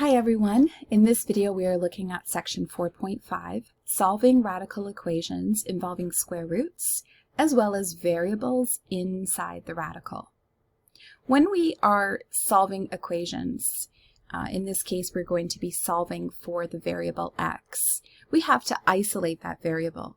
Hi everyone! In this video we are looking at section 4.5, solving radical equations involving square roots, as well as variables inside the radical. When we are solving equations, in this case we're going to be solving for the variable x, we have to isolate that variable.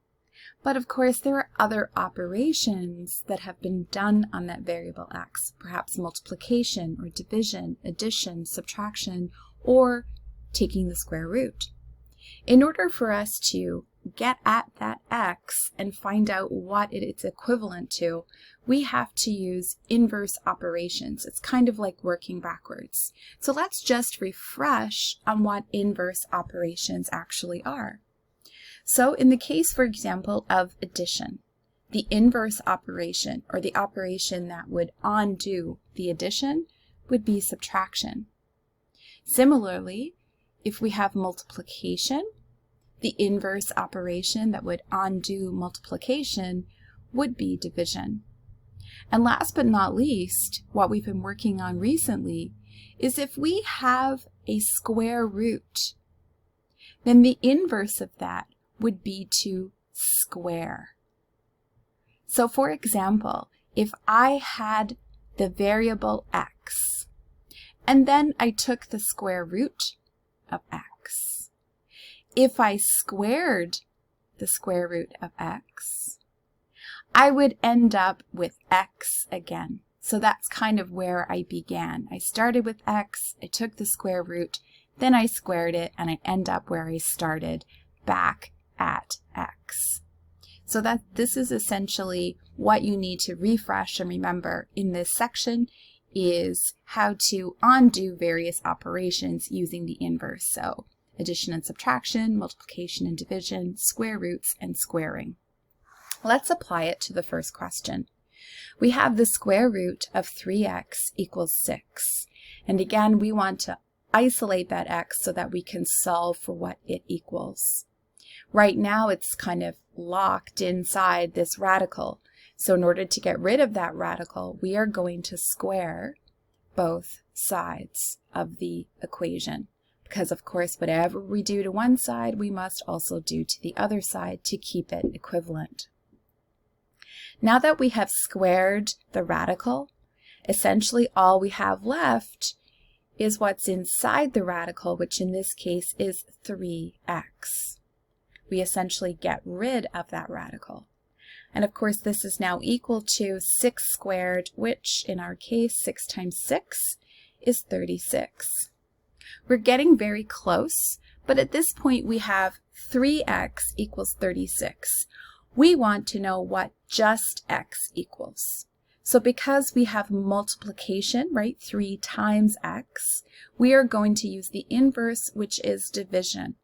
But of course there are other operations that have been done on that variable x, perhaps multiplication or division, addition, subtraction, or taking the square root. In order for us to get at that x and find out what it's equivalent to, we have to use inverse operations. It's kind of like working backwards. So let's just refresh on what inverse operations actually are. So in the case, for example, of addition, the inverse operation, or the operation that would undo the addition, would be subtraction. Similarly, if we have multiplication, the inverse operation that would undo multiplication would be division. And last but not least, what we've been working on recently is if we have a square root, then the inverse of that would be to square. So for example, if I had the variable x, and then I took the square root of x, if I squared the square root of x, I would end up with x again. So that's kind of where I began. I started with x, I took the square root, then I squared it, and I end up where I started, back at x. So this is essentially what you need to refresh and remember in this section, is how to undo various operations using the inverse. So addition and subtraction, multiplication and division, square roots, and squaring. Let's apply it to the first question. We have the square root of 3x equals 6. And again, we want to isolate that x so that we can solve for what it equals. Right now, it's kind of locked inside this radical. So in order to get rid of that radical, we are going to square both sides of the equation. Because of course, whatever we do to one side, we must also do to the other side to keep it equivalent. Now that we have squared the radical, essentially all we have left is what's inside the radical, which in this case is 3x. We essentially get rid of that radical. And of course, this is now equal to 6 squared, which in our case, 6 times 6 is 36. We're getting very close, but at this point we have 3x equals 36. We want to know what just x equals. So because we have multiplication, right, 3 times x, we are going to use the inverse, which is division.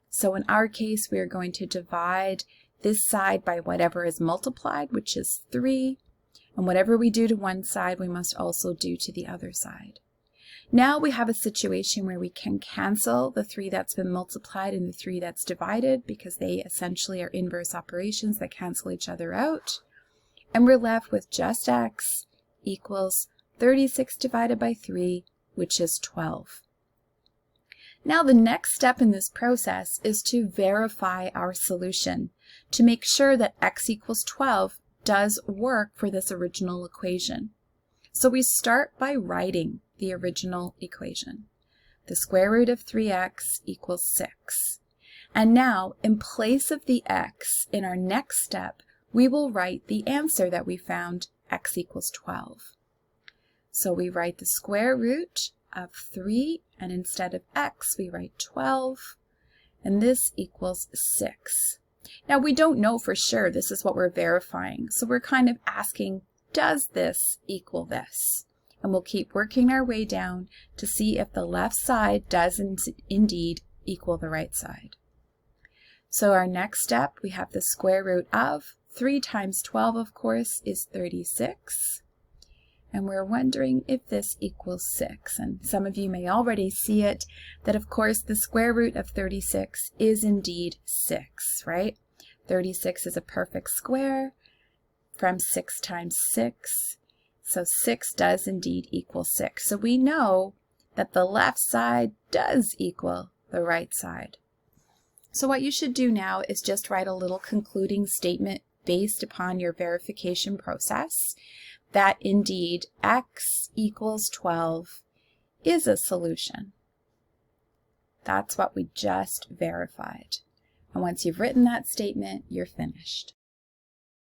So in our case, we are going to divide this side by whatever is multiplied, which is 3. And whatever we do to one side, we must also do to the other side. Now we have a situation where we can cancel the 3 that's been multiplied and the 3 that's divided, because they essentially are inverse operations that cancel each other out. And we're left with just x equals 36 divided by 3, which is 12. Now the next step in this process is to verify our solution to make sure that x equals 12 does work for this original equation. So we start by writing the original equation. The square root of 3x equals 6. And now in place of the x in our next step, we will write the answer that we found, x equals 12. So we write the square root of 3, and instead of x we write 12, and this equals 6. Now we don't know for sure, this is what we're verifying, so we're kind of asking, does this equal this? And we'll keep working our way down to see if the left side does indeed equal the right side. So our next step, we have the square root of 3 times 12, of course, is 36. And we're wondering if this equals 6. And some of you may already see it, that of course the square root of 36 is indeed 6, right? 36 is a perfect square from 6 times 6. So 6 does indeed equal 6. So we know that the left side does equal the right side. So what you should do now is just write a little concluding statement based upon your verification process that indeed x equals 12 is a solution. That's what we just verified. And once you've written that statement, you're finished.